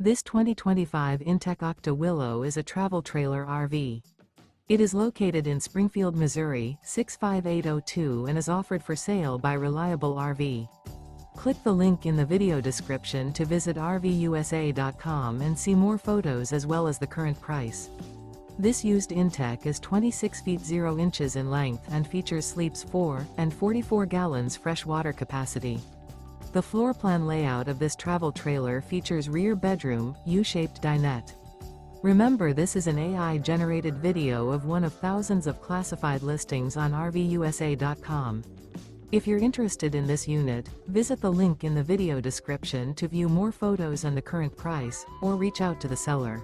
This 2025 inTech Aucta Willow is a travel trailer RV. It is located in Springfield, Missouri, 65802 and is offered for sale by Reliable RV. Click the link in the video description to visit RVUSA.com and see more photos as well as the current price. This used inTech is 26 feet 0 inches in length and features sleeps 4 and 44 gallons fresh water capacity. The floor plan layout of this travel trailer features rear bedroom, U-shaped dinette. Remember, this is an AI-generated video of one of thousands of classified listings on RVUSA.com. If you're interested in this unit, visit the link in the video description to view more photos and the current price, or reach out to the seller.